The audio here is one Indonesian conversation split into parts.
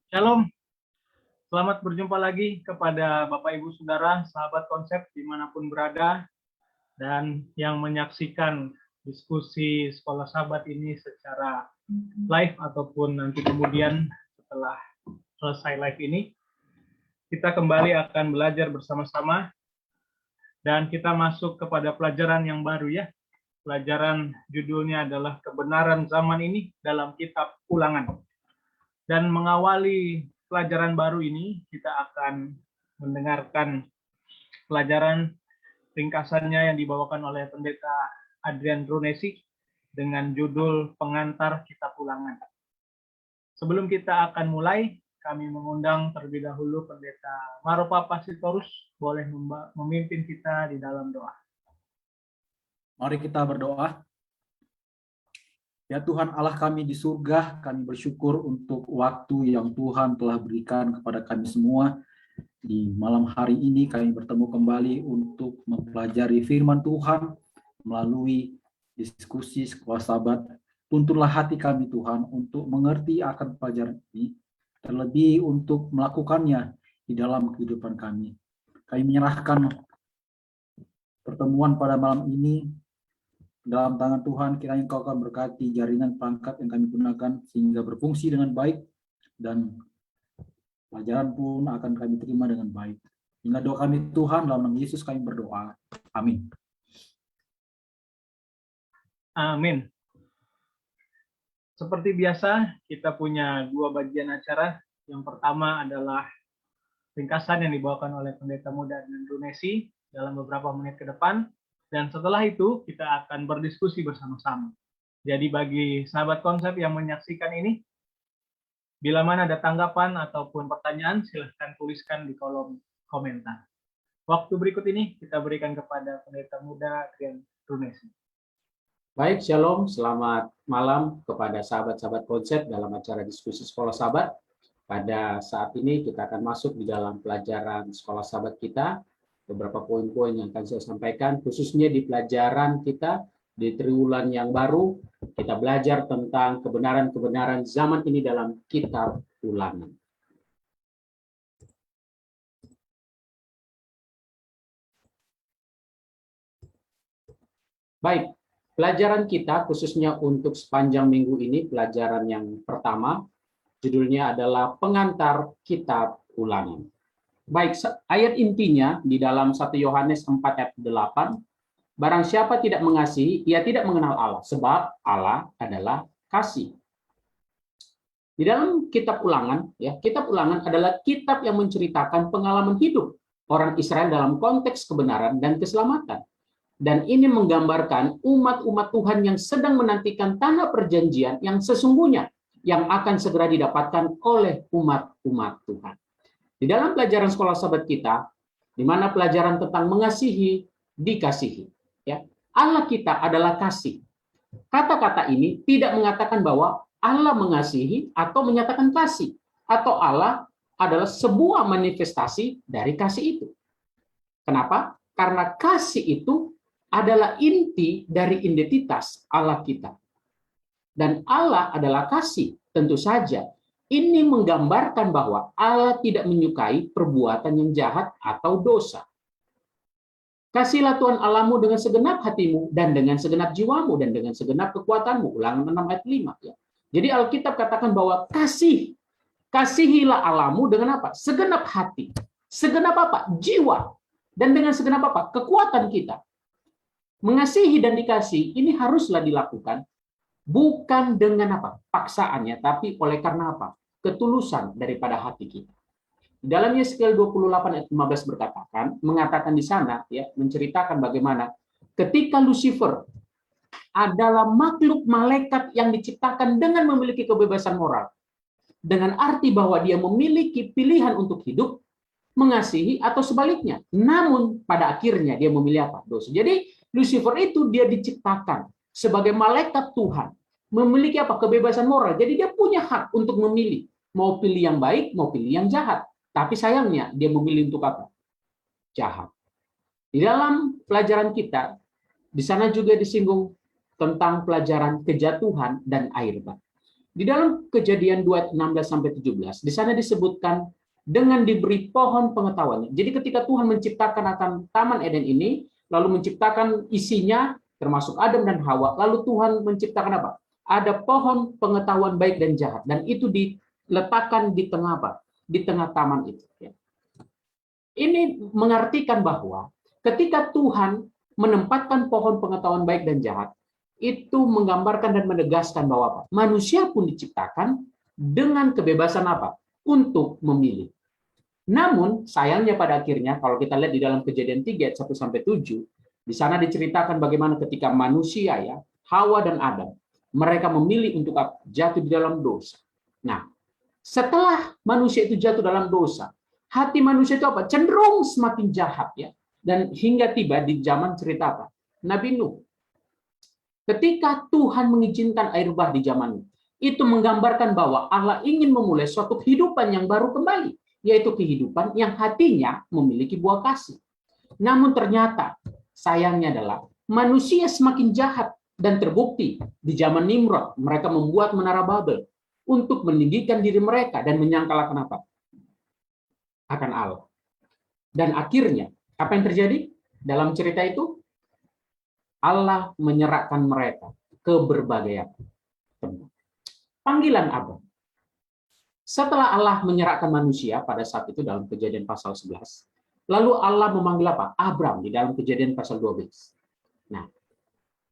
Shalom, selamat berjumpa lagi kepada Bapak Ibu Saudara, sahabat konsep dimanapun berada, dan yang menyaksikan diskusi Sekolah Sahabat ini secara live ataupun nanti kemudian setelah selesai live ini. Kita kembali akan belajar bersama-sama, dan kita masuk kepada pelajaran yang baru ya. Pelajaran judulnya adalah Kebenaran Zaman Ini dalam Kitab Ulangan. Dan mengawali pelajaran baru ini, kita akan mendengarkan pelajaran ringkasannya yang dibawakan oleh Pendeta Adrian Runesi dengan judul Pengantar Kitab Ulangan. Sebelum kita akan mulai, kami mengundang terlebih dahulu Pendeta Maropa Pasitorus boleh memimpin kita di dalam doa. Mari kita berdoa. Ya Tuhan Allah kami di surga, kami bersyukur untuk waktu yang Tuhan telah berikan kepada kami semua. Di malam hari ini kami bertemu kembali untuk mempelajari firman Tuhan melalui diskusi Sekolah Sahabat. Tuntunlah hati kami Tuhan untuk mengerti akan pelajaran ini, terlebih untuk melakukannya di dalam kehidupan kami. Kami menyerahkan pertemuan pada malam ini dalam tangan Tuhan. Kiranya Engkau akan berkati jaringan perangkat yang kami gunakan sehingga berfungsi dengan baik, dan pelajaran pun akan kami terima dengan baik. Hingga doa kami Tuhan, dalam nama Yesus kami berdoa. Amin. Amin. Seperti biasa, kita punya dua bagian acara. Yang pertama adalah ringkasan yang dibawakan oleh Pendeta Muda Adrian Runesi dalam beberapa menit ke depan. Dan setelah itu, kita akan berdiskusi bersama-sama. Jadi bagi sahabat konsep yang menyaksikan ini, bila mana ada tanggapan ataupun pertanyaan, silahkan tuliskan di kolom komentar. Waktu berikut ini kita berikan kepada Pendeta Muda Adrian Runesi. Baik, Shalom, selamat malam kepada sahabat-sahabat konsep dalam acara diskusi Sekolah Sahabat. Pada saat ini kita akan masuk di dalam pelajaran Sekolah Sahabat kita. Beberapa poin-poin yang akan saya sampaikan, khususnya di pelajaran kita di triwulan yang baru, kita belajar tentang kebenaran-kebenaran zaman ini dalam Kitab Ulangan. Baik, pelajaran kita khususnya untuk sepanjang minggu ini, pelajaran yang pertama, judulnya adalah Pengantar Kitab Ulangan. Baik, ayat intinya di dalam 1 Yohanes 4 ayat 8, barang siapa tidak mengasihi, ia tidak mengenal Allah, sebab Allah adalah kasih. Di dalam kitab Ulangan, ya, kitab Ulangan adalah kitab yang menceritakan pengalaman hidup orang Israel dalam konteks kebenaran dan keselamatan. Dan ini menggambarkan umat-umat Tuhan yang sedang menantikan tanah perjanjian yang sesungguhnya yang akan segera didapatkan oleh umat-umat Tuhan. Di dalam pelajaran Sekolah Sahabat kita, di mana pelajaran tentang mengasihi, dikasihi. Ya, Allah kita adalah kasih. Kata-kata ini tidak mengatakan bahwa Allah mengasihi atau menyatakan kasih, atau Allah adalah sebuah manifestasi dari kasih itu. Kenapa? Karena kasih itu adalah inti dari identitas Allah kita. Dan Allah adalah kasih, tentu saja. Ini menggambarkan bahwa Allah tidak menyukai perbuatan yang jahat atau dosa. Kasihlah Tuhan Allahmu dengan segenap hatimu, dan dengan segenap jiwamu, dan dengan segenap kekuatanmu. Ulangan 6 ayat 5. Ya. Jadi Alkitab katakan bahwa kasihilah Allahmu dengan apa? Segenap hati. Segenap apa? Jiwa. Dan dengan segenap apa? Kekuatan kita. Mengasihi dan dikasih ini haruslah dilakukan bukan dengan apa? Paksaannya, tapi oleh karena apa? Ketulusan daripada hati kita. Dalam Yeskiel 28 ayat 15 mengatakan di sana, ya, menceritakan bagaimana ketika Lucifer adalah makhluk malaikat yang diciptakan dengan memiliki kebebasan moral, dengan arti bahwa dia memiliki pilihan untuk hidup, mengasihi atau sebaliknya. Namun pada akhirnya dia memilih apa? Dosa. Jadi Lucifer itu dia diciptakan sebagai malaikat Tuhan, memiliki apa? Kebebasan moral. Jadi dia punya hak untuk memilih, mau pilih yang baik, mau pilih yang jahat. Tapi sayangnya dia memilih untuk apa? Jahat. Di dalam pelajaran kita, di sana juga disinggung tentang pelajaran kejatuhan dan air bah. Di dalam Kejadian 2 ayat 16 sampai 17, di sana disebutkan dengan diberi pohon pengetahuan. Jadi ketika Tuhan menciptakan akan Taman Eden ini, lalu menciptakan isinya termasuk Adam dan Hawa, lalu Tuhan menciptakan apa? Ada pohon pengetahuan baik dan jahat, dan itu diletakkan di tengah apa? Di tengah taman itu. Ini mengartikan bahwa ketika Tuhan menempatkan pohon pengetahuan baik dan jahat, itu menggambarkan dan menegaskan bahwa apa? Manusia pun diciptakan dengan kebebasan apa? Untuk memilih. Namun sayangnya pada akhirnya kalau kita lihat di dalam Kejadian 3 ayat 1 sampai 7, di sana diceritakan bagaimana ketika manusia ya, Hawa dan Adam, mereka memilih untuk jatuh di dalam dosa. Nah, setelah manusia itu jatuh dalam dosa, hati manusia itu apa? Cenderung semakin jahat ya. Dan hingga tiba di zaman cerita apa? Nabi Nuh. Ketika Tuhan mengizinkan air bah di zaman itu menggambarkan bahwa Allah ingin memulai suatu kehidupan yang baru kembali, yaitu kehidupan yang hatinya memiliki buah kasih. Namun ternyata sayangnya adalah manusia semakin jahat dan terbukti di zaman Nimrod mereka membuat menara Babel untuk meninggikan diri mereka dan menyangkal kenapa? Akan Allah. Dan akhirnya apa yang terjadi? Dalam cerita itu Allah menyerahkan mereka ke berbagai tempat. Panggilan Abram. Setelah Allah menyerahkan manusia pada saat itu dalam Kejadian pasal 11, lalu Allah memanggil apa? Abram di dalam Kejadian pasal 12. Nah,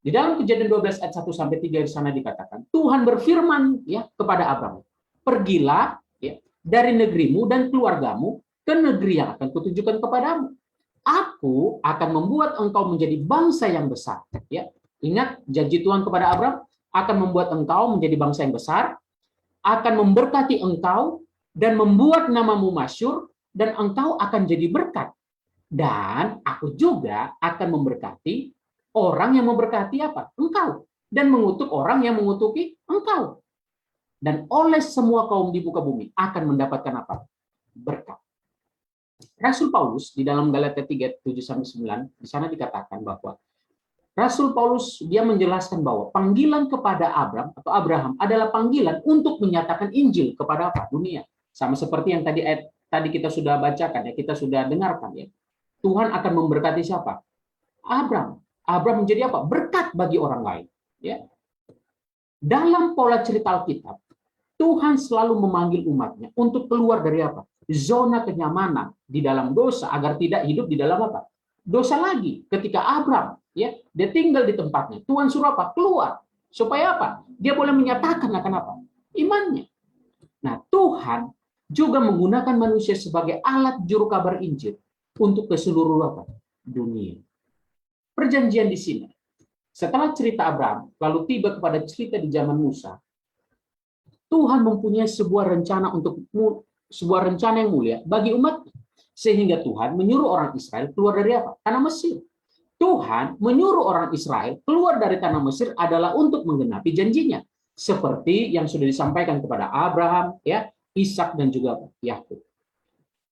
di dalam Kejadian 12 ayat 1 sampai 3 di sana dikatakan, Tuhan berfirman ya kepada Abram, "Pergilah ya dari negerimu dan keluargamu ke negeri yang akan kutunjukkan kepadamu. Aku akan membuat engkau menjadi bangsa yang besar." Ya, ingat janji Tuhan kepada Abram, akan membuat engkau menjadi bangsa yang besar, akan memberkati engkau dan membuat namamu masyhur, dan engkau akan jadi berkat. Dan aku juga akan memberkati orang yang memberkati apa? Engkau. Dan mengutuk orang yang mengutuki engkau. Dan oleh semua kaum di muka bumi akan mendapatkan apa? Berkat. Rasul Paulus di dalam Galatia 3, 7-9, di sana dikatakan bahwa Rasul Paulus dia menjelaskan bahwa panggilan kepada Abram atau Abraham adalah panggilan untuk menyatakan Injil kepada apa? Dunia. Sama seperti yang tadi kita sudah bacakan ya, kita sudah dengarkan ya. Tuhan akan memberkati siapa? Abram. Abram menjadi apa? Berkat bagi orang lain, ya. Dalam pola cerita Alkitab, Tuhan selalu memanggil umatnya untuk keluar dari apa? Zona kenyamanan di dalam dosa agar tidak hidup di dalam apa? Dosa lagi. Ketika Abram ya, dia tinggal di tempatnya. Tuhan suruh apa? Keluar. Supaya apa? Dia boleh menyatakan akan apa? Imannya. Nah, Tuhan juga menggunakan manusia sebagai alat juru kabar Injil untuk ke seluruh apa? Dunia. Perjanjian di sini. Setelah cerita Abraham, lalu tiba kepada cerita di zaman Musa, Tuhan mempunyai sebuah rencana yang mulia bagi umat, sehingga Tuhan menyuruh orang Israel keluar dari apa? Tanah Mesir. Tuhan menyuruh orang Israel keluar dari tanah Mesir adalah untuk menggenapi janjinya, seperti yang sudah disampaikan kepada Abraham, ya, Ishak dan juga Yakub.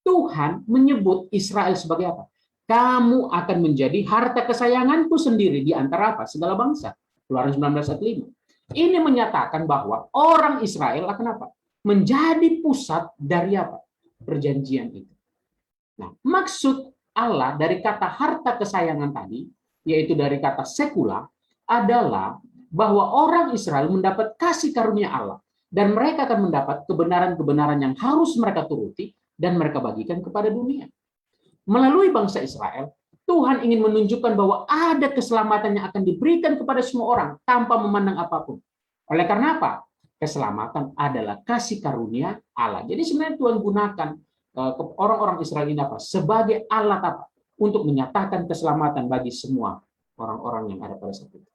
Tuhan menyebut Israel sebagai apa? Kamu akan menjadi harta kesayanganku sendiri di antara apa? Segala bangsa. Keluaran 19 ayat 5. Ini menyatakan bahwa orang Israel akan apa? Menjadi pusat dari apa? Perjanjian itu. Nah, maksud Allah dari kata harta kesayangan tadi, yaitu dari kata sekula, adalah bahwa orang Israel mendapat kasih karunia Allah, dan mereka akan mendapat kebenaran-kebenaran yang harus mereka turuti dan mereka bagikan kepada dunia. Melalui bangsa Israel, Tuhan ingin menunjukkan bahwa ada keselamatan yang akan diberikan kepada semua orang tanpa memandang apapun. Oleh karena apa? Keselamatan adalah kasih karunia Allah. Jadi sebenarnya Tuhan gunakan orang-orang Israel ini apa? Sebagai alat apa? Untuk menyatakan keselamatan bagi semua orang-orang yang ada pada saat itu.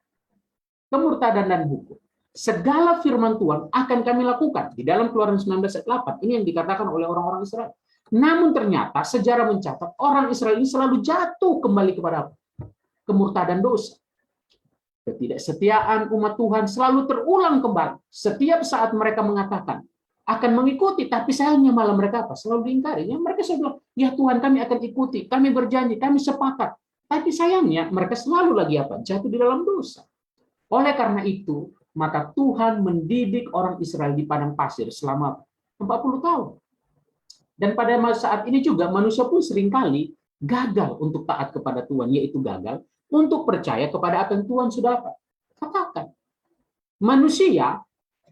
Kemurtadan dan hukum. Segala firman Tuhan akan kami lakukan. Di dalam Keluaran 19 ayat 8, ini yang dikatakan oleh orang-orang Israel. Namun ternyata sejarah mencatat orang Israel ini selalu jatuh kembali kepada apa? Kemurtadan dosa. Ketidaksetiaan umat Tuhan selalu terulang kembali. Setiap saat mereka mengatakan akan mengikuti, tapi sayangnya malah mereka apa? Selalu diingkari. Ya, mereka selalu bilang, ya Tuhan kami akan ikuti, kami berjanji, kami sepakat. Tapi sayangnya mereka selalu lagi apa? Jatuh di dalam dosa. Oleh karena itu, maka Tuhan mendidik orang Israel di padang pasir selama 40 tahun. Dan pada saat ini juga manusia pun seringkali gagal untuk taat kepada Tuhan, yaitu gagal untuk percaya kepada apa yang Tuhan sudah katakan. Manusia,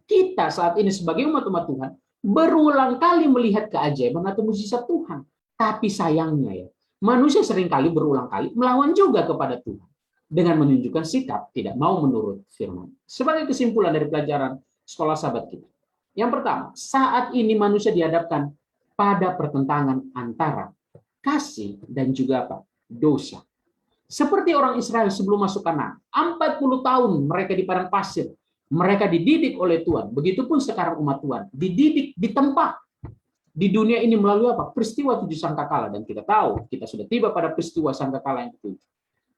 kita saat ini sebagai umat-umat Tuhan, berulang kali melihat keajaiban atau mukjizat Tuhan. Tapi sayangnya ya, manusia seringkali berulang kali melawan juga kepada Tuhan dengan menunjukkan sikap tidak mau menurut firman. Sebagai kesimpulan dari pelajaran sekolah sahabat kita. Yang pertama, saat ini manusia dihadapkan pada pertentangan antara kasih dan juga dosa. Seperti orang Israel sebelum masuk Kanaan, 40 tahun mereka di padang pasir, mereka dididik oleh Tuhan. Begitupun sekarang umat Tuhan, dididik di tempat di dunia ini melalui peristiwa 7 sangkakala, dan kita tahu kita sudah tiba pada peristiwa sangkakala yang ke-7.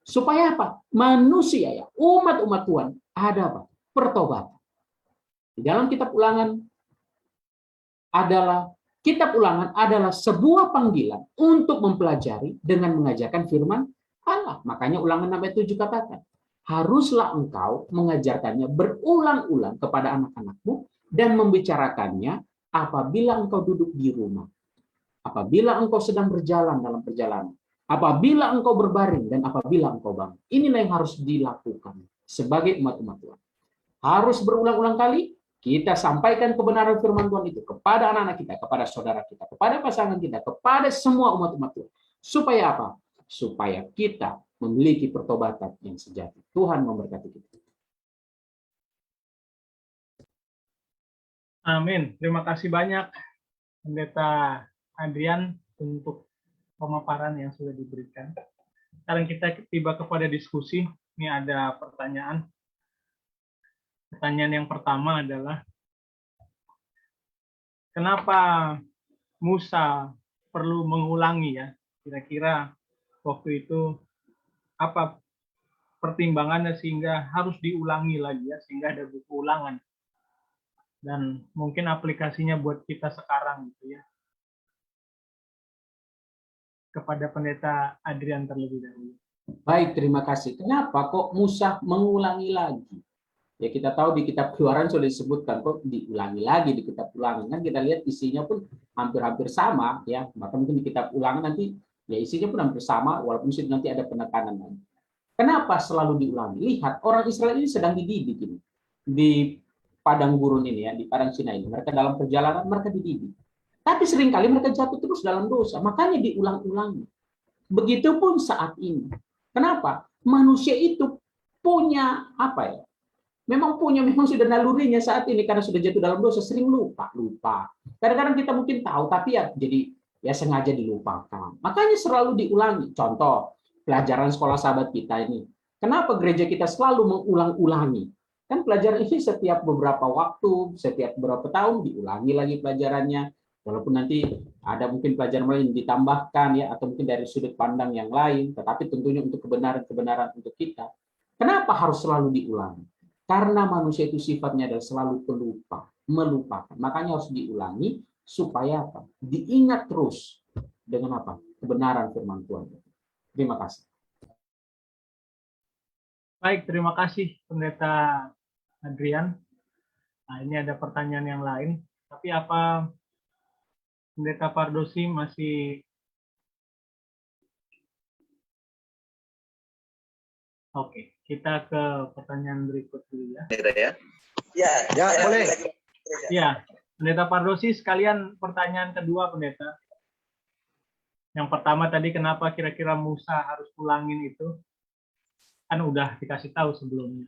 Supaya manusia ya, umat-umat Tuhan ada pertobatan. Di dalam kitab Ulangan adalah sebuah panggilan untuk mempelajari dengan mengajarkan firman Allah. Makanya Ulangan 6 ayat 7 katakan, haruslah engkau mengajarkannya berulang-ulang kepada anak-anakmu dan membicarakannya apabila engkau duduk di rumah, apabila engkau sedang berjalan dalam perjalanan, apabila engkau berbaring, dan apabila engkau bangun. Inilah yang harus dilakukan sebagai umat-umat Tuhan. Harus berulang-ulang kali kita sampaikan kebenaran firman Tuhan itu kepada anak-anak kita, kepada saudara kita, kepada pasangan kita, kepada semua umat-umat Tuhan. Supaya apa? Supaya kita memiliki pertobatan yang sejati. Tuhan memberkati kita. Amin. Terima kasih banyak Pendeta Adrian untuk pemaparan yang sudah diberikan. Sekarang kita tiba kepada diskusi. Ini ada pertanyaan. Pertanyaan yang pertama adalah, kenapa Musa perlu mengulangi ya? Kira-kira waktu itu apa pertimbangannya sehingga harus diulangi lagi ya, sehingga ada buku ulangan. Dan mungkin aplikasinya buat kita sekarang gitu ya. Kepada Pendeta Adrian terlebih dahulu. Baik, terima kasih. Kenapa kok Musa mengulangi lagi? Ya kita tahu di kitab Keluaran sudah disebutkan, kok diulangi lagi di kitab Ulangan. Kan kita lihat isinya pun hampir-hampir sama ya. Maka mungkin di kitab Ulangan nanti ya isinya pun hampir sama, walaupun nanti ada penekanan lagi. Kenapa selalu diulangi? Lihat, orang Israel ini sedang dididik ini. Di padang gurun ini ya, di padang Sinai ini. Mereka dalam perjalanan mereka dididik. Tapi seringkali mereka jatuh terus dalam dosa. Makanya diulang-ulangi. Begitupun saat ini. Kenapa? Manusia itu punya memang sudah nalurinya saat ini karena sudah jatuh dalam dosa, sering lupa. Kadang-kadang kita mungkin tahu tapi ya jadi ya sengaja dilupakan. Makanya selalu diulangi. Contoh, pelajaran sekolah sahabat kita ini. Kenapa gereja kita selalu mengulang-ulangi? Kan pelajaran ini setiap beberapa waktu, setiap beberapa tahun diulangi lagi pelajarannya. Walaupun nanti ada mungkin pelajaran lain ditambahkan ya, atau mungkin dari sudut pandang yang lain, tetapi tentunya untuk kebenaran untuk kita. Kenapa harus selalu diulangi? Karena manusia itu sifatnya adalah selalu melupakan. Makanya harus diulangi supaya diingat terus dengan kebenaran firman Tuhan. Terima kasih. Baik, terima kasih Pendeta Adrian. Nah, ini ada pertanyaan yang lain. Tapi apa Pendeta Pardosi masih... Oke, kita ke pertanyaan berikut dulu ya. Ya, boleh. Ya, Pendeta Pardosi, sekalian pertanyaan kedua, Pendeta. Yang pertama tadi, kenapa kira-kira Musa harus pulangin itu? Kan udah dikasih tahu sebelumnya.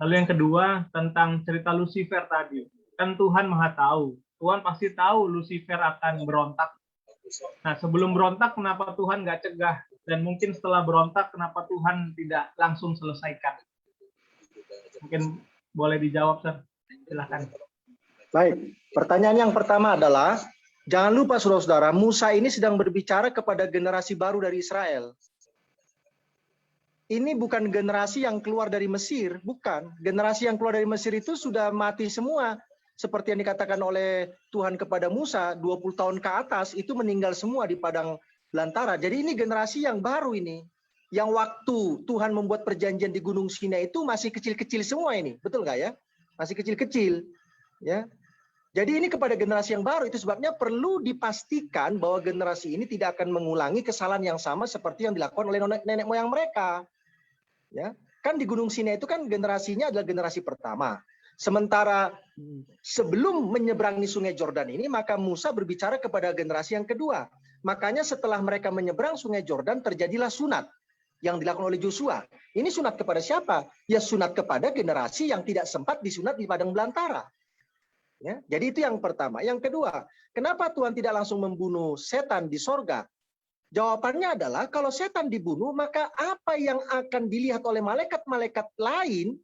Lalu yang kedua, tentang cerita Lucifer tadi. Kan Tuhan Maha tahu. Tuhan pasti tahu Lucifer akan berontak. Nah, sebelum berontak, kenapa Tuhan nggak cegah? Dan mungkin setelah berontak, kenapa Tuhan tidak langsung selesaikan? Mungkin boleh dijawab, Sir. Silakan. Baik, pertanyaan yang pertama adalah, jangan lupa saudara-saudara, Musa ini sedang berbicara kepada generasi baru dari Israel. Ini bukan generasi yang keluar dari Mesir, bukan. Generasi yang keluar dari Mesir itu sudah mati semua. Seperti yang dikatakan oleh Tuhan kepada Musa, 20 tahun ke atas itu meninggal semua di padang belantara. Jadi ini generasi yang baru ini. Yang waktu Tuhan membuat perjanjian di Gunung Sinai itu masih kecil-kecil semua ini. Betul nggak ya? masih kecil-kecil, ya. Jadi ini kepada generasi yang baru, itu sebabnya perlu dipastikan bahwa generasi ini tidak akan mengulangi kesalahan yang sama seperti yang dilakukan oleh nenek moyang mereka. Ya, kan di Gunung Sinai itu kan generasinya adalah generasi pertama. Sementara sebelum menyeberangi Sungai Yordan ini, maka Musa berbicara kepada generasi yang kedua. Makanya setelah mereka menyeberang Sungai Yordan, terjadilah sunat yang dilakukan oleh Joshua. Ini sunat kepada siapa? Ya sunat kepada generasi yang tidak sempat disunat di padang belantara. Ya, jadi itu yang pertama. Yang kedua, kenapa Tuhan tidak langsung membunuh setan di sorga? Jawabannya adalah kalau setan dibunuh, maka apa yang akan dilihat oleh malaikat-malaikat lain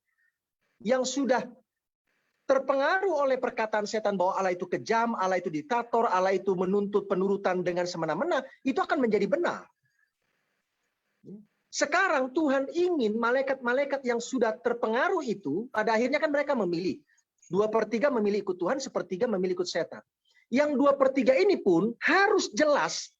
yang sudah terpengaruh oleh perkataan setan bahwa Allah itu kejam, Allah itu diktator, Allah itu menuntut penurutan dengan semena-mena, itu akan menjadi benar. Sekarang Tuhan ingin malaikat-malaikat yang sudah terpengaruh itu, pada akhirnya kan mereka memilih. 2/3 memilih ikut Tuhan, 1/3 memilih ikut setan. Yang 2/3 ini pun harus jelas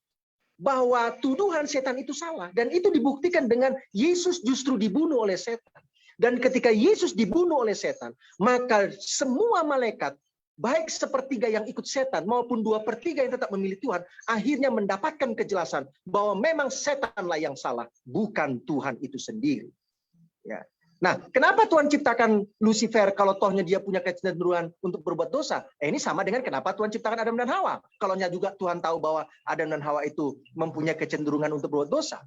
bahwa tuduhan setan itu salah. Dan itu dibuktikan dengan Yesus justru dibunuh oleh setan. Dan ketika Yesus dibunuh oleh setan, maka semua malaikat, baik 1/3 yang ikut setan maupun 2/3 yang tetap memilih Tuhan, akhirnya mendapatkan kejelasan bahwa memang setanlah yang salah, bukan Tuhan itu sendiri. Ya. Nah, kenapa Tuhan ciptakan Lucifer kalau tohnya dia punya kecenderungan untuk berbuat dosa? Ini sama dengan kenapa Tuhan ciptakan Adam dan Hawa. Kalau juga Tuhan tahu bahwa Adam dan Hawa itu mempunyai kecenderungan untuk berbuat dosa.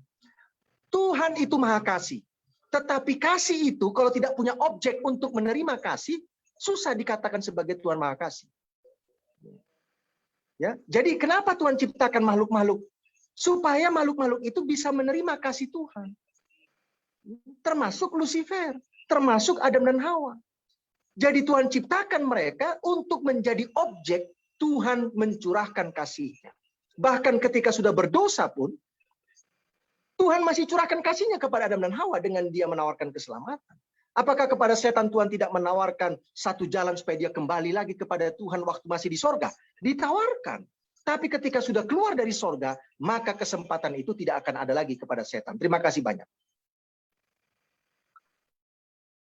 Tuhan itu maha kasih. Tetapi kasih itu kalau tidak punya objek untuk menerima kasih, susah dikatakan sebagai Tuhan maha kasih. Ya, jadi kenapa Tuhan ciptakan makhluk-makhluk? Supaya makhluk-makhluk itu bisa menerima kasih Tuhan. Termasuk Lucifer, termasuk Adam dan Hawa. Jadi Tuhan ciptakan mereka untuk menjadi objek Tuhan mencurahkan kasih-Nya. Bahkan ketika sudah berdosa pun, Tuhan masih curahkan kasih-Nya kepada Adam dan Hawa dengan dia menawarkan keselamatan. Apakah kepada setan Tuhan tidak menawarkan satu jalan supaya dia kembali lagi kepada Tuhan waktu masih di sorga? Ditawarkan. Tapi ketika sudah keluar dari sorga, maka kesempatan itu tidak akan ada lagi kepada setan. Terima kasih banyak.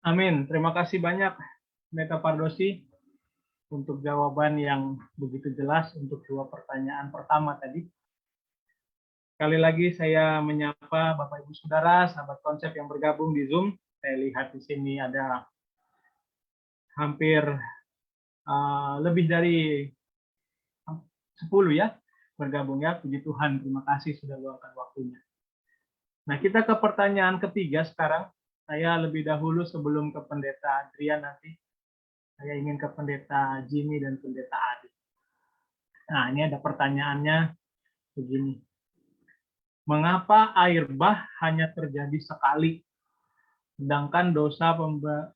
Amin. Terima kasih banyak, Pendeta Pardosi, untuk jawaban yang begitu jelas untuk 2 pertanyaan pertama tadi. Sekali lagi saya menyapa Bapak Ibu Saudara, sahabat konsep yang bergabung di Zoom. Saya lihat di sini ada hampir lebih dari 10 ya bergabung ya. Puji Tuhan, terima kasih sudah luangkan waktunya. Nah, kita ke pertanyaan ketiga sekarang. Saya lebih dahulu sebelum ke Pendeta Adrian nanti, saya ingin ke Pendeta Jimmy dan Pendeta Adi. Nah, ini ada pertanyaannya begini. Mengapa air bah hanya terjadi sekali, sedangkan dosa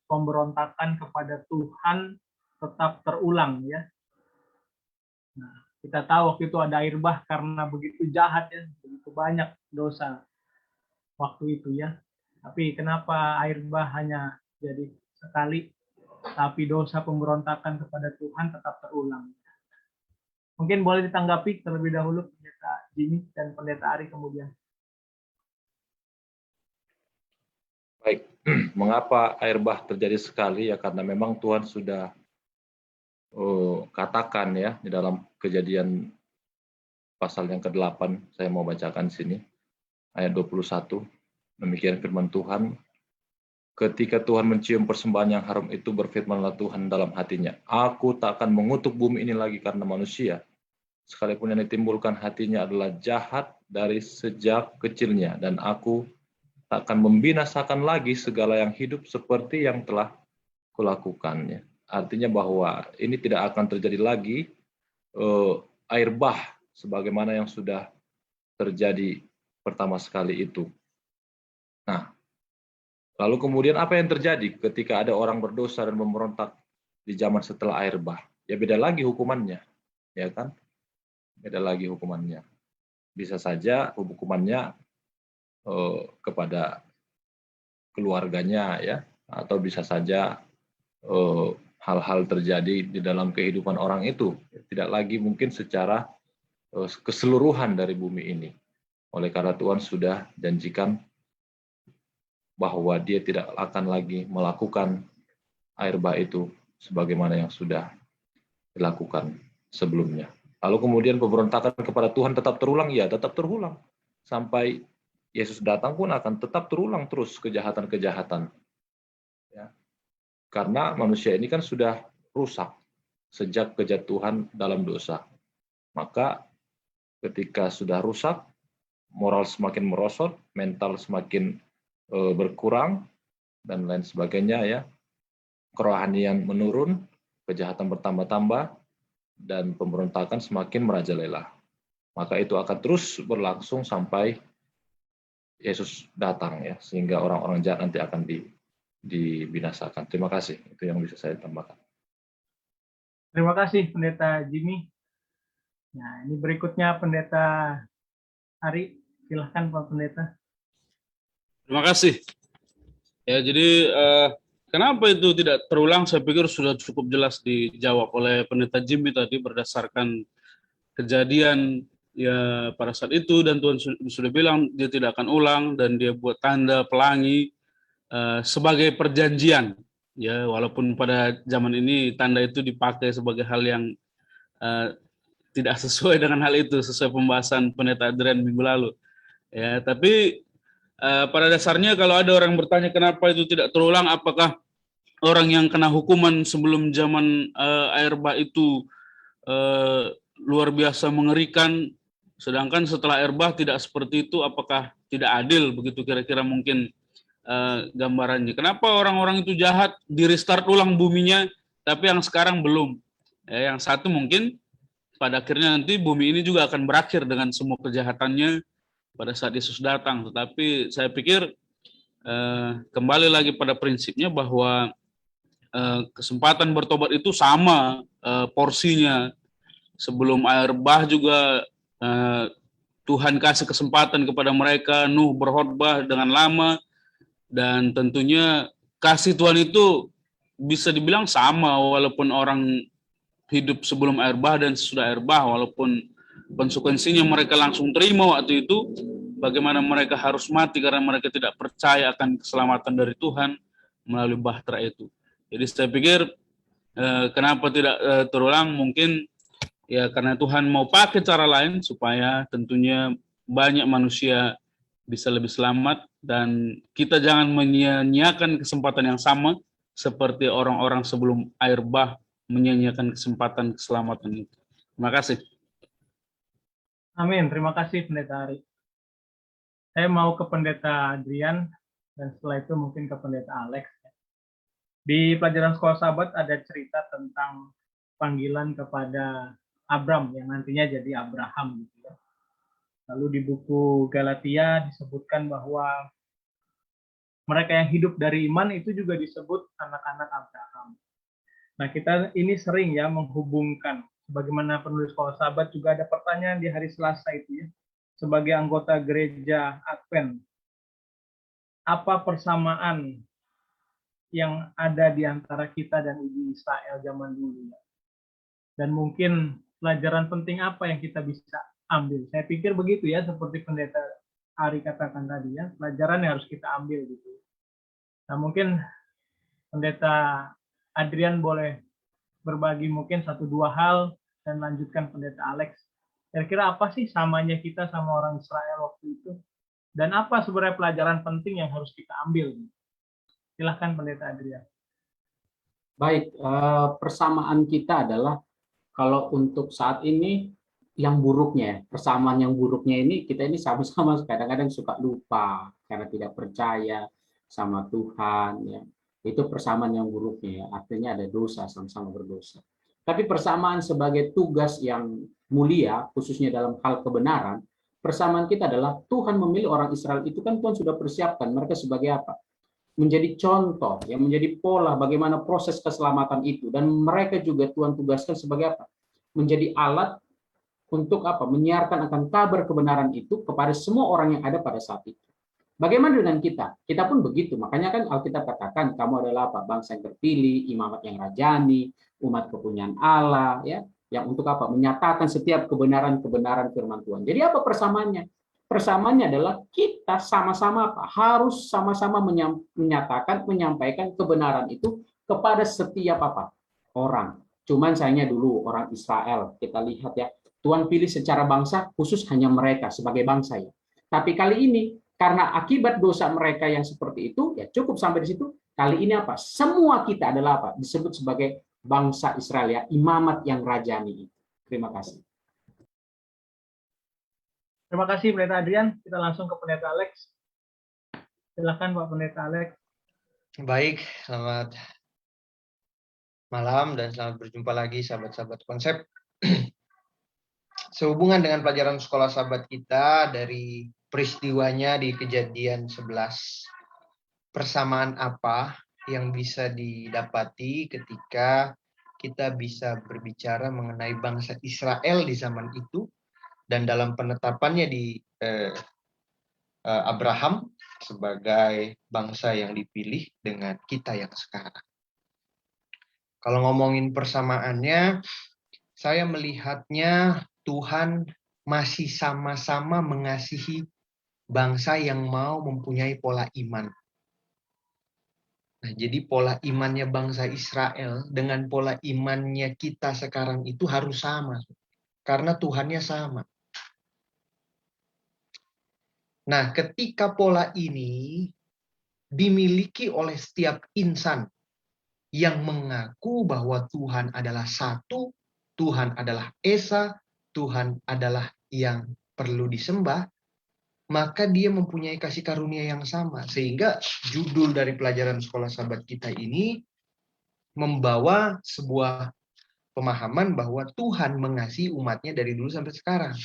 pemberontakan kepada Tuhan tetap terulang ya? Nah, kita tahu waktu itu ada air bah karena begitu jahat ya, begitu banyak dosa waktu itu ya. Tapi kenapa air bah hanya jadi sekali, tapi dosa pemberontakan kepada Tuhan tetap terulang? Mungkin boleh ditanggapi terlebih dahulu Pendeta Jimmy dan Pendeta Ari kemudian. Baik, mengapa air bah terjadi sekali? Ya karena memang Tuhan sudah katakan ya di dalam Kejadian pasal yang ke-8, saya mau bacakan sini, ayat 21. Demikian firman Tuhan, ketika Tuhan mencium persembahan yang harum itu, berfirmanlah Tuhan dalam hatinya, aku tak akan mengutuk bumi ini lagi karena manusia, sekalipun yang ditimbulkan hatinya adalah jahat dari sejak kecilnya, dan aku tak akan membinasakan lagi segala yang hidup seperti yang telah kulakukannya. Artinya bahwa ini tidak akan terjadi lagi air bah sebagaimana yang sudah terjadi pertama sekali itu. Nah, lalu kemudian apa yang terjadi ketika ada orang berdosa dan memberontak di zaman setelah air bah? Ya beda lagi hukumannya, ya kan? Beda lagi hukumannya. Bisa saja hukumannya kepada keluarganya, ya, atau bisa saja hal-hal terjadi di dalam kehidupan orang itu, tidak lagi mungkin secara keseluruhan dari bumi ini. Oleh karena Tuhan sudah janjikan bahwa dia tidak akan lagi melakukan air bah itu sebagaimana yang sudah dilakukan sebelumnya. Lalu kemudian pemberontakan kepada Tuhan tetap terulang, ya tetap terulang. Sampai Yesus datang pun akan tetap terulang terus kejahatan-kejahatan. Ya. Karena manusia ini kan sudah rusak sejak kejatuhan dalam dosa. Maka ketika sudah rusak, moral semakin merosot, mental semakin berkurang, dan lain sebagainya, ya. Kerohanian menurun, kejahatan bertambah-tambah, dan pemberontakan semakin merajalela. Maka itu akan terus berlangsung sampai Yesus datang, ya, sehingga orang-orang jahat nanti akan dibinasakan. Terima kasih, itu yang bisa saya tambahkan. Terima kasih Pendeta Jimmy. Nah, ini berikutnya Pendeta Ari. Silahkan Pak Pendeta. Terima kasih. Ya, jadi kenapa itu tidak terulang? Saya pikir sudah cukup jelas dijawab oleh Pendeta Jimmy tadi berdasarkan kejadian ya pada saat itu, dan Tuhan sudah bilang dia tidak akan ulang, dan dia buat tanda pelangi sebagai perjanjian. Ya, walaupun pada zaman ini tanda itu dipakai sebagai hal yang tidak sesuai dengan hal itu, sesuai pembahasan Pendeta Adrian minggu lalu. Ya, tapi pada dasarnya kalau ada orang bertanya kenapa itu tidak terulang, apakah orang yang kena hukuman sebelum zaman air bah itu luar biasa mengerikan, sedangkan setelah air bah tidak seperti itu, apakah tidak adil? Begitu kira-kira mungkin gambarannya. Kenapa orang-orang itu jahat, di restart ulang buminya, tapi yang sekarang belum? Ya, yang satu mungkin pada akhirnya nanti bumi ini juga akan berakhir dengan semua kejahatannya pada saat Yesus datang. Tetapi saya pikir kembali lagi pada prinsipnya bahwa kesempatan bertobat itu sama porsinya. Sebelum air bah juga Tuhan kasih kesempatan kepada mereka, Nuh berkhotbah dengan lama, dan tentunya kasih Tuhan itu bisa dibilang sama walaupun orang hidup sebelum air bah dan sesudah air bah, walaupun konsekuensinya mereka langsung terima waktu itu, bagaimana mereka harus mati karena mereka tidak percaya akan keselamatan dari Tuhan melalui bahtera itu. Jadi saya pikir kenapa tidak terulang, mungkin ya karena Tuhan mau pakai cara lain supaya tentunya banyak manusia bisa lebih selamat, dan kita jangan menyia-nyiakan kesempatan yang sama seperti orang-orang sebelum air bah menyia-nyiakan kesempatan keselamatan itu. Terima kasih. Amin. Terima kasih Pendeta Ari. Saya mau ke Pendeta Adrian, dan setelah itu mungkin ke Pendeta Alex. Di pelajaran sekolah sahabat ada cerita tentang panggilan kepada Abram yang nantinya jadi Abraham, gitu ya. Lalu di buku Galatia disebutkan bahwa mereka yang hidup dari iman itu juga disebut anak-anak Abraham. Nah, kita ini sering ya menghubungkan, sebagaimana penulis sekolah sahabat juga ada pertanyaan di hari Selasa itu ya, sebagai anggota gereja Advent, apa persamaan yang ada di antara kita dan Ibu Israel zaman dulu ya? Dan mungkin pelajaran penting apa yang kita bisa ambil? Saya pikir begitu ya, seperti Pendeta Ari katakan tadi ya, pelajaran yang harus kita ambil gitu. Nah, mungkin Pendeta Adrian boleh berbagi mungkin 1-2 hal, dan lanjutkan Pendeta Alex. Kira-kira apa sih samanya kita sama orang Israel waktu itu? Dan apa sebenarnya pelajaran penting yang harus kita ambil? Silahkan Pendeta Adrian. Baik, persamaan kita adalah kalau untuk saat ini yang buruknya, persamaan yang buruknya ini, kita ini sama-sama kadang-kadang suka lupa karena tidak percaya sama Tuhan, ya. Itu persamaan yang buruknya, ya. Artinya ada dosa, sama-sama berdosa. Tapi persamaan sebagai tugas yang mulia, khususnya dalam hal kebenaran, persamaan kita adalah Tuhan memilih orang Israel itu kan Tuhan sudah persiapkan mereka sebagai apa? Menjadi contoh, yang menjadi pola bagaimana proses keselamatan itu, dan mereka juga Tuhan tugaskan sebagai apa? Menjadi alat untuk apa? Menyiarkan akan kabar kebenaran itu kepada semua orang yang ada pada saat itu. Bagaimana dengan kita? Kita pun begitu. Makanya kan Alkitab katakan kamu adalah apa? Bangsa yang terpilih, imamat yang rajani, umat kepunyaan Allah, ya, yang untuk apa? Menyatakan setiap kebenaran-kebenaran firman Tuhan. Jadi apa persamaannya? Persamaannya adalah kita sama-sama apa? Harus sama-sama menyatakan, menyampaikan kebenaran itu kepada setiap apa? orang. Cuman sayangnya dulu orang Israel, kita lihat ya, Tuhan pilih secara bangsa khusus hanya mereka sebagai bangsa ya. Tapi kali ini karena akibat dosa mereka yang seperti itu, ya cukup sampai di situ. Kali ini apa? Semua kita adalah apa? Disebut sebagai bangsa Israel ya, imamat yang rajani. Terima kasih. Terima kasih Pendeta Adrian. Kita langsung ke Pendeta Alex. Silakan Pak Pendeta Alex. Baik, selamat malam dan selamat berjumpa lagi sahabat-sahabat konsep. Sehubungan dengan pelajaran sekolah sahabat kita dari peristiwanya di Kejadian 11, persamaan apa yang bisa didapati ketika kita bisa berbicara mengenai bangsa Israel di zaman itu dan dalam penetapannya di Abraham sebagai bangsa yang dipilih dengan kita yang sekarang. Kalau ngomongin persamaannya, saya melihatnya Tuhan masih sama-sama mengasihi bangsa yang mau mempunyai pola iman. Nah, jadi pola imannya bangsa Israel dengan pola imannya kita sekarang itu harus sama. Karena Tuhannya sama. Nah, ketika pola ini dimiliki oleh setiap insan yang mengaku bahwa Tuhan adalah satu, Tuhan adalah Esa, Tuhan adalah yang perlu disembah, maka dia mempunyai kasih karunia yang sama. Sehingga judul dari pelajaran sekolah sahabat kita ini membawa sebuah pemahaman bahwa Tuhan mengasihi umatnya dari dulu sampai sekarang.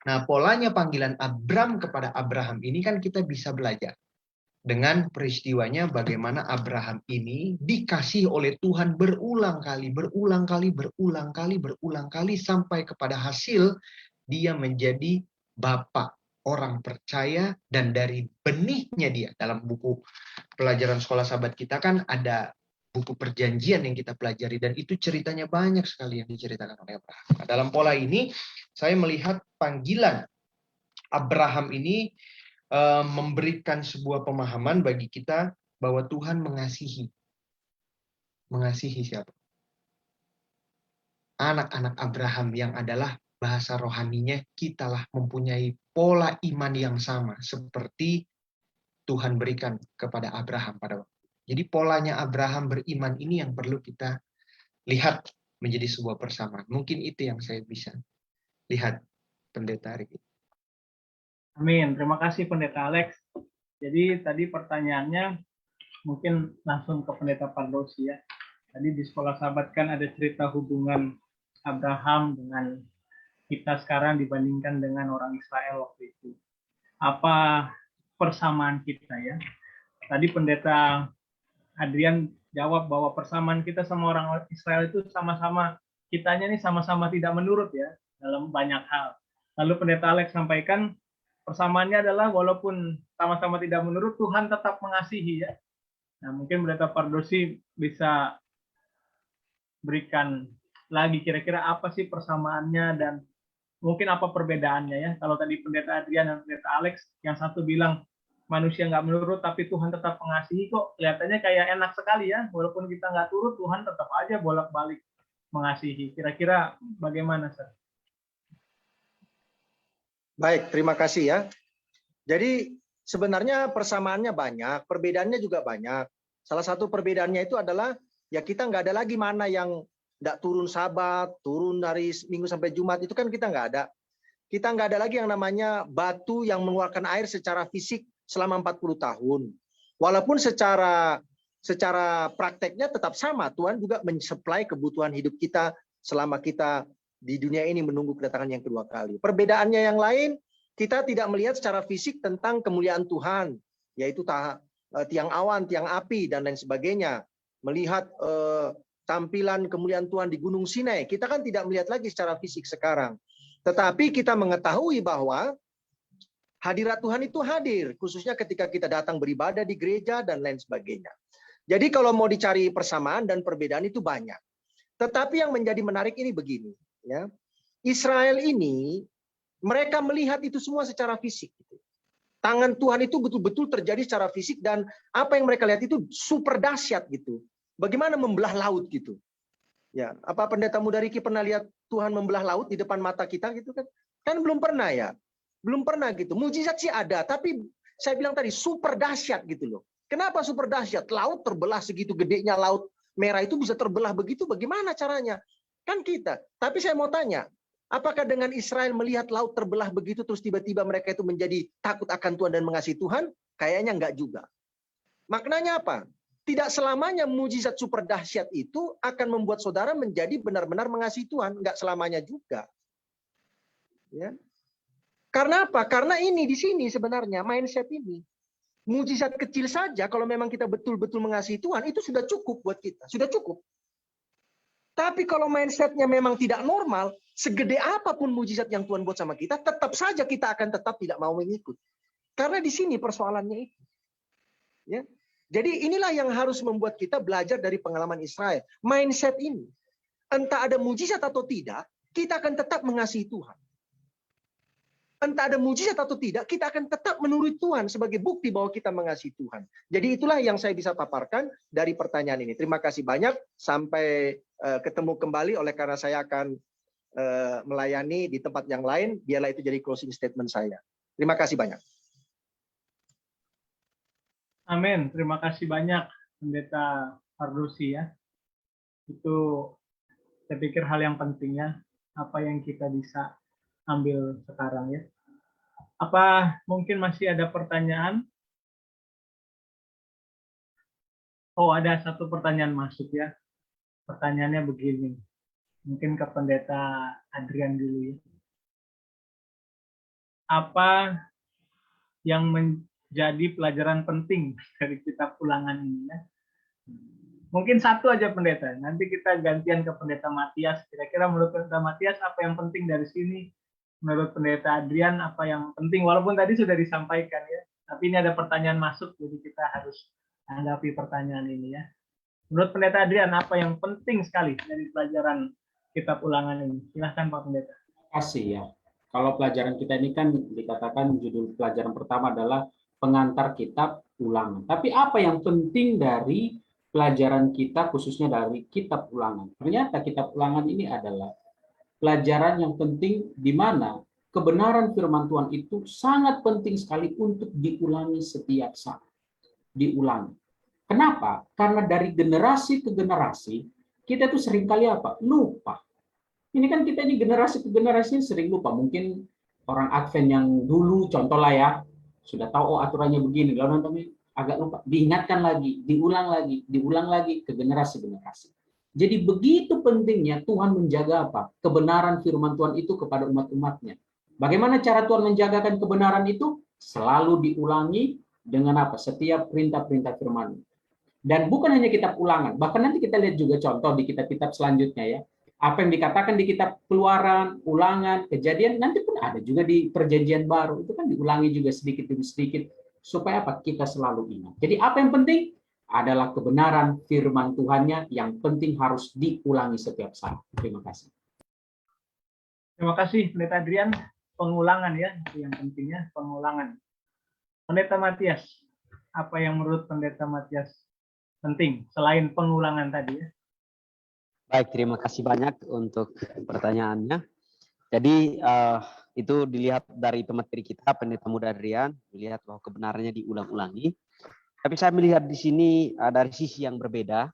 Nah, polanya panggilan Abram kepada Abraham ini kan kita bisa belajar. Dengan peristiwanya bagaimana Abraham ini dikasih oleh Tuhan berulang kali sampai kepada hasil dia menjadi bapak orang percaya dan dari benihnya dia. Dalam buku pelajaran sekolah sahabat kita kan ada buku perjanjian yang kita pelajari dan itu ceritanya banyak sekali yang diceritakan oleh Abraham. Nah, dalam pola ini saya melihat panggilan Abraham ini memberikan sebuah pemahaman bagi kita bahwa Tuhan mengasihi. Mengasihi siapa? Anak-anak Abraham yang adalah bahasa rohaninya kitalah mempunyai pola iman yang sama seperti Tuhan berikan kepada Abraham pada waktu. Jadi polanya Abraham beriman ini yang perlu kita lihat menjadi sebuah persamaan. Mungkin itu yang saya bisa lihat pendeta hari ini. Amin. Terima kasih Pendeta Alex. Jadi tadi pertanyaannya mungkin langsung ke Pendeta Pardosi ya. Tadi di sekolah sahabat kan ada cerita hubungan Abraham dengan kita sekarang dibandingkan dengan orang Israel waktu itu. Apa persamaan kita ya? Tadi Pendeta Adrian jawab bahwa persamaan kita sama orang Israel itu sama-sama, kitanya nih sama-sama tidak menurut ya dalam banyak hal. Lalu Pendeta Alex sampaikan persamaannya adalah walaupun sama-sama tidak menurut, Tuhan tetap mengasihi ya. Nah, mungkin Pendeta Pardosi bisa berikan lagi kira-kira apa sih persamaannya dan mungkin apa perbedaannya ya. Kalau tadi Pendeta Adrian dan Pendeta Alex, yang satu bilang manusia nggak menurut tapi Tuhan tetap mengasihi, kok kelihatannya kayak enak sekali ya. Walaupun kita nggak turut, Tuhan tetap aja bolak-balik mengasihi. Kira-kira bagaimana, Sir? Baik, terima kasih ya. Jadi sebenarnya persamaannya banyak, perbedaannya juga banyak. Salah satu perbedaannya itu adalah ya kita nggak ada lagi mana yang nggak turun Sabat, turun dari Minggu sampai Jumat, itu kan kita nggak ada. Kita nggak ada lagi yang namanya batu yang mengeluarkan air secara fisik selama 40 tahun. Walaupun secara prakteknya tetap sama, Tuhan juga mensuplai kebutuhan hidup kita selama kita di dunia ini menunggu kedatangan yang kedua kali. Perbedaannya yang lain, kita tidak melihat secara fisik tentang kemuliaan Tuhan, yaitu tiang awan, tiang api, dan lain sebagainya. Melihat tampilan kemuliaan Tuhan di Gunung Sinai, kita kan tidak melihat lagi secara fisik sekarang. Tetapi kita mengetahui bahwa hadirat Tuhan itu hadir, khususnya ketika kita datang beribadah di gereja dan lain sebagainya. Jadi kalau mau dicari persamaan dan perbedaan itu banyak. Tetapi yang menjadi menarik ini begini, ya. Israel ini mereka melihat itu semua secara fisik. Tangan Tuhan itu betul-betul terjadi secara fisik dan apa yang mereka lihat itu super dahsyat gitu. Bagaimana membelah laut gitu. Ya, apa Pendeta Mudariki pernah lihat Tuhan membelah laut di depan mata kita gitu kan? Kan belum pernah ya. Belum pernah gitu. Mujizat sih ada, tapi saya bilang tadi super dahsyat gitu loh. Kenapa super dahsyat? Laut terbelah segitu gedenya, laut merah itu bisa terbelah begitu, bagaimana caranya? Kan kita. Tapi saya mau tanya, apakah dengan Israel melihat laut terbelah begitu terus tiba-tiba mereka itu menjadi takut akan Tuhan dan mengasihi Tuhan? Kayaknya enggak juga. Maknanya apa? Tidak selamanya mujizat super dahsyat itu akan membuat saudara menjadi benar-benar mengasihi Tuhan. Enggak selamanya juga. Ya. Karena apa? Karena ini di sini sebenarnya mindset ini. Mujizat kecil saja kalau memang kita betul-betul mengasihi Tuhan itu sudah cukup buat kita. Sudah cukup. Tapi kalau mindsetnya memang tidak normal, segede apapun mujizat yang Tuhan buat sama kita, tetap saja kita akan tetap tidak mau mengikut. Karena di sini persoalannya itu. Ya. Jadi inilah yang harus membuat kita belajar dari pengalaman Israel. Mindset ini. Entah ada mujizat atau tidak, kita akan tetap mengasihi Tuhan. Entah ada mujizat atau tidak, kita akan tetap menurut Tuhan sebagai bukti bahwa kita mengasihi Tuhan. Jadi itulah yang saya bisa paparkan dari pertanyaan ini. Terima kasih banyak. Sampai ketemu kembali oleh karena saya akan melayani di tempat yang lain. Biarlah itu jadi closing statement saya. Terima kasih banyak. Amin. Terima kasih banyak Pendeta Fardusi ya. Itu saya pikir hal yang pentingnya apa yang kita bisa ambil sekarang ya. Apa mungkin masih ada pertanyaan? Oh, ada satu pertanyaan masuk ya. Pertanyaannya begini. Mungkin ke Pendeta Adrian dulu ya. Apa yang menjadi pelajaran penting dari kitab Ulangan ini ya? Mungkin satu aja Pendeta. Nanti kita gantian ke Pendeta Matias. Kira-kira menurut Pendeta Matias apa yang penting dari sini? Menurut Pendeta Adrian apa yang penting? Walaupun tadi sudah disampaikan ya. Tapi ini ada pertanyaan masuk, jadi kita harus tanggapi pertanyaan ini ya. Menurut Pendeta Adrian apa yang penting sekali dari pelajaran kitab Ulangan ini? Silahkan Pak Pendeta. Terima kasih ya. Kalau pelajaran kita ini kan dikatakan judul pelajaran pertama adalah pengantar kitab Ulangan. Tapi apa yang penting dari pelajaran kita khususnya dari kitab Ulangan? Ternyata kitab Ulangan ini adalah pelajaran yang penting di mana kebenaran firman Tuhan itu sangat penting sekali untuk diulangi setiap saat. Diulangi. Kenapa? Karena dari generasi ke generasi kita tuh seringkali apa? Lupa. Ini kan kita ini generasi ke generasi sering lupa. Mungkin orang Advent yang dulu contoh lah ya, sudah tahu oh aturannya begini, lalu nanti agak lupa, diingatkan lagi, diulang lagi ke generasi-generasi. Jadi begitu pentingnya Tuhan menjaga apa? Kebenaran firman Tuhan itu kepada umat-umatnya. Bagaimana cara Tuhan menjagakan kebenaran itu? Selalu diulangi dengan apa? Setiap perintah-perintah firman. Dan bukan hanya kitab Ulangan, bahkan nanti kita lihat juga contoh di kitab-kitab selanjutnya ya. Apa yang dikatakan di kitab Keluaran, Ulangan, Kejadian, nanti pun ada juga di Perjanjian Baru. Itu kan diulangi juga sedikit demi sedikit. Supaya apa? Kita selalu ingat. Jadi apa yang penting? Adalah kebenaran firman Tuhannya yang penting harus diulangi setiap saat. Terima kasih. Terima kasih Pendeta Adrian. Pengulangan ya, itu yang pentingnya pengulangan. Pendeta Matias, apa yang menurut Pendeta Matias penting selain pengulangan tadi ya? Baik, terima kasih banyak untuk pertanyaannya. Jadi itu dilihat dari pemateri kita, Pendeta Muda Adrian, dilihat bahwa kebenarannya diulang-ulangi. Tapi saya melihat di sini dari sisi yang berbeda,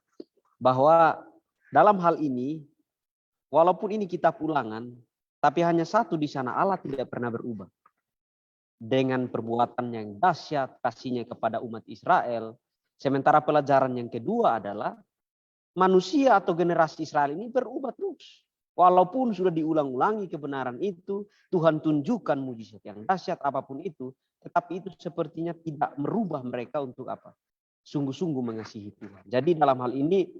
bahwa dalam hal ini, walaupun ini kitab Ulangan, tapi hanya satu di sana, Allah tidak pernah berubah. Dengan perbuatan yang dahsyat, kasihnya kepada umat Israel. Sementara pelajaran yang kedua adalah, manusia atau generasi Israel ini berubah terus. Walaupun sudah diulang-ulangi kebenaran itu, Tuhan tunjukkan mujizat yang dahsyat apapun itu, tetapi itu sepertinya tidak merubah mereka untuk apa? Sungguh-sungguh mengasihi Tuhan. Jadi dalam hal ini,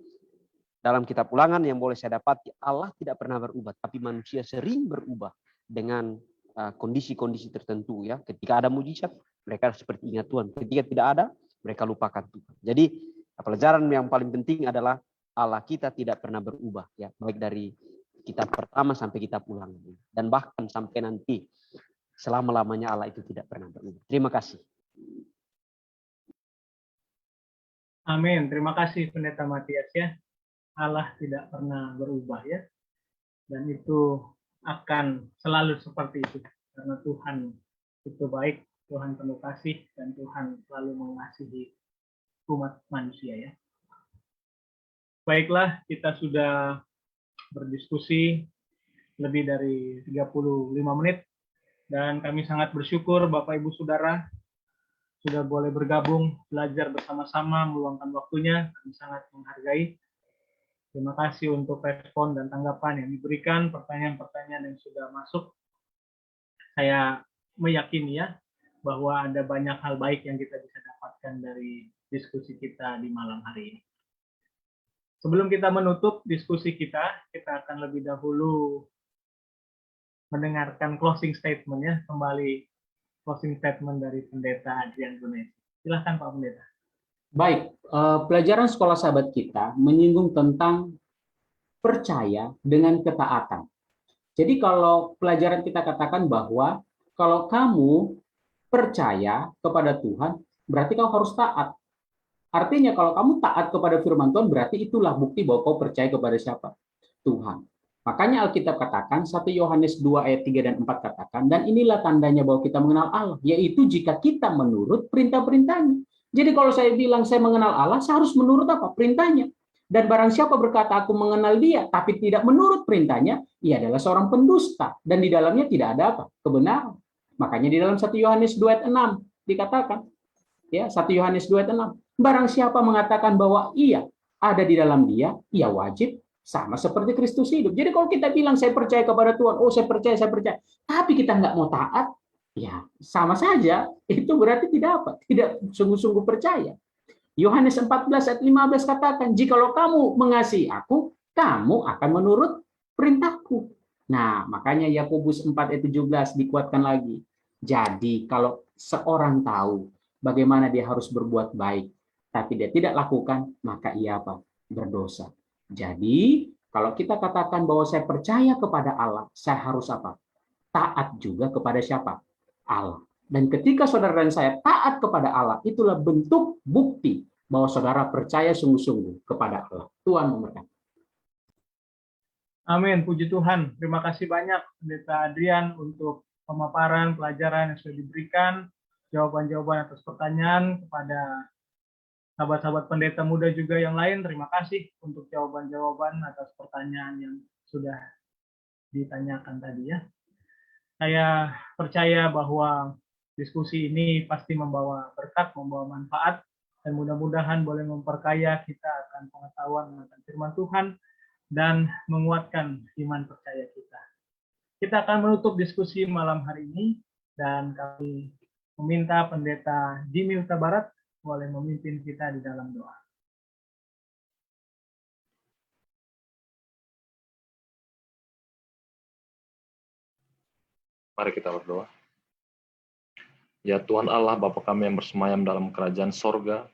dalam kitab Ulangan yang boleh saya dapati, Allah tidak pernah berubah, tapi manusia sering berubah dengan kondisi-kondisi tertentu ya. Ketika ada mujizat, mereka seperti ingat Tuhan. Ketika tidak ada, mereka lupakan Tuhan. Jadi pelajaran yang paling penting adalah Allah kita tidak pernah berubah ya, baik dari kitab pertama sampai kitab Ulangan dan bahkan sampai nanti selama-lamanya Allah itu tidak pernah berubah. Terima kasih. Amin. Terima kasih Pendeta Matias ya. Allah tidak pernah berubah ya. Dan itu akan selalu seperti itu. Karena Tuhan itu baik, Tuhan penuh kasih, dan Tuhan selalu mengasihi umat manusia ya. Baiklah, kita sudah berdiskusi lebih dari 35 menit. Dan kami sangat bersyukur Bapak Ibu Saudara sudah boleh bergabung, belajar bersama-sama, meluangkan waktunya. Kami sangat menghargai. Terima kasih untuk respon dan tanggapan yang diberikan, pertanyaan-pertanyaan yang sudah masuk. Saya meyakini ya, bahwa ada banyak hal baik yang kita bisa dapatkan dari diskusi kita di malam hari ini. Sebelum kita menutup diskusi kita akan lebih dahulu mendengarkan closing statement ya, kembali closing statement dari Pendeta Adrian Gunesi. Silahkan Pak Pendeta. Baik, pelajaran sekolah sahabat kita menyinggung tentang percaya dengan ketaatan. Jadi kalau pelajaran kita katakan bahwa kalau kamu percaya kepada Tuhan, berarti kau harus taat. Artinya kalau kamu taat kepada firman Tuhan, berarti itulah bukti bahwa kau percaya kepada siapa? Tuhan. Makanya Alkitab katakan, 1 Yohanes 2 ayat 3 dan 4 katakan, dan inilah tandanya bahwa kita mengenal Allah, yaitu jika kita menurut perintah-perintahnya. Jadi kalau saya bilang saya mengenal Allah, saya harus menurut apa? Perintahnya. Dan barang siapa berkata aku mengenal dia, tapi tidak menurut perintahnya, ia adalah seorang pendusta. Dan di dalamnya tidak ada apa? Kebenaran. Makanya di dalam 1 Yohanes 2 ayat 6 dikatakan, ya 1 Yohanes 2 ayat 6, barang siapa mengatakan bahwa ia ada di dalam dia, ia wajib sama seperti Kristus hidup. Jadi kalau kita bilang saya percaya kepada Tuhan, oh saya percaya, tapi kita nggak mau taat, ya sama saja. Itu berarti tidak apa? Tidak sungguh-sungguh percaya. Yohanes 14 ayat 15 katakan, jikalau kamu mengasihi aku, kamu akan menurut perintahku. Nah, makanya Yakobus 4 ayat 17 dikuatkan lagi. Jadi kalau seorang tahu bagaimana dia harus berbuat baik, tapi dia tidak lakukan, maka ia apa? Berdosa. Jadi, kalau kita katakan bahwa saya percaya kepada Allah, saya harus apa? Taat juga kepada siapa? Allah. Dan ketika saudara dan saya taat kepada Allah, itulah bentuk bukti bahwa saudara percaya sungguh-sungguh kepada Allah. Tuhan memberkati. Amin, puji Tuhan. Terima kasih banyak Pendeta Adrian untuk pemaparan, pelajaran yang sudah diberikan, jawaban-jawaban atas pertanyaan kepada sahabat-sahabat pendeta muda juga yang lain. Terima kasih untuk jawaban-jawaban atas pertanyaan yang sudah ditanyakan tadi ya. Saya percaya bahwa diskusi ini pasti membawa berkat, membawa manfaat, dan mudah-mudahan boleh memperkaya kita akan pengetahuan tentang firman Tuhan dan menguatkan iman percaya kita. Kita akan menutup diskusi malam hari ini, dan kami meminta Pendeta Jimmy Huta Barat boleh memimpin kita di dalam doa. Mari kita berdoa. Ya Tuhan Allah, Bapa kami yang bersemayam dalam kerajaan sorga,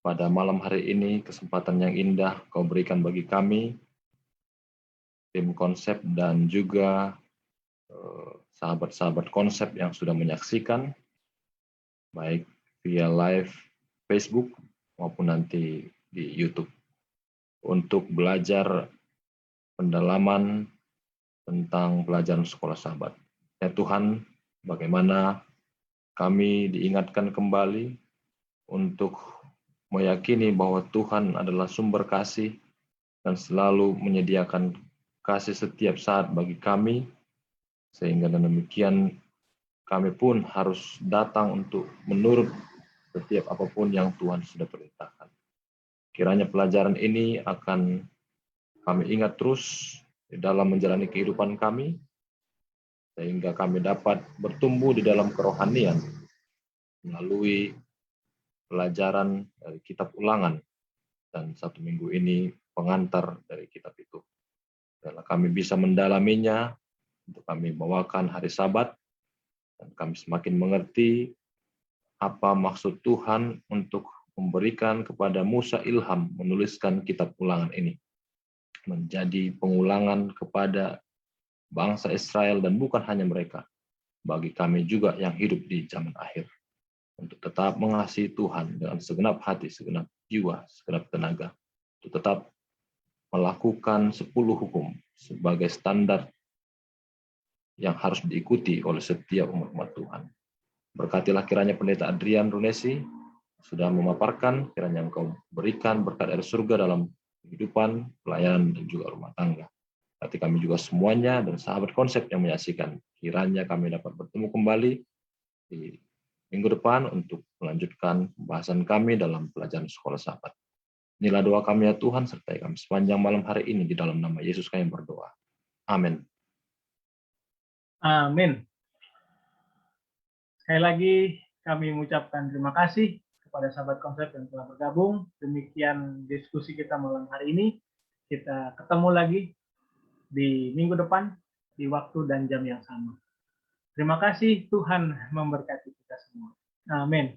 pada malam hari ini kesempatan yang indah Kau berikan bagi kami, tim konsep dan juga sahabat-sahabat konsep yang sudah menyaksikan, baik via live Facebook maupun nanti di YouTube, untuk belajar pendalaman tentang pelajaran sekolah sahabat. Ya Tuhan, bagaimana kami diingatkan kembali untuk meyakini bahwa Tuhan adalah sumber kasih dan selalu menyediakan kasih setiap saat bagi kami, sehingga dengan demikian kami pun harus datang untuk menurut setiap apapun yang Tuhan sudah perintahkan. Kiranya pelajaran ini akan kami ingat terus di dalam menjalani kehidupan kami, sehingga kami dapat bertumbuh di dalam kerohanian melalui pelajaran dari kitab Ulangan, dan satu minggu ini pengantar dari kitab itu. Dan kami bisa mendalaminya untuk kami bawakan hari Sabat, dan kami semakin mengerti apa maksud Tuhan untuk memberikan kepada Musa ilham menuliskan kitab Ulangan ini, menjadi pengulangan kepada bangsa Israel, dan bukan hanya mereka, bagi kami juga yang hidup di zaman akhir, untuk tetap mengasihi Tuhan dengan segenap hati, segenap jiwa, segenap tenaga, untuk tetap melakukan 10 hukum sebagai standar yang harus diikuti oleh setiap umat Tuhan. Berkatilah kiranya Pendeta Adrian Runesi sudah memaparkan, kiranya Engkau berikan berkat dari surga dalam kehidupan, pelayanan, dan juga rumah tangga. Berarti kami juga semuanya dan sahabat konsep yang menyaksikan, kiranya kami dapat bertemu kembali di minggu depan untuk melanjutkan pembahasan kami dalam pelajaran sekolah sahabat. Inilah doa kami ya Tuhan, sertai kami sepanjang malam hari ini di dalam nama Yesus kami berdoa. Amin. Amin. Sekali lagi kami mengucapkan terima kasih kepada sahabat konsep yang telah bergabung. Demikian diskusi kita malam hari ini. Kita ketemu lagi di minggu depan di waktu dan jam yang sama. Terima kasih, Tuhan memberkati kita semua. Amin.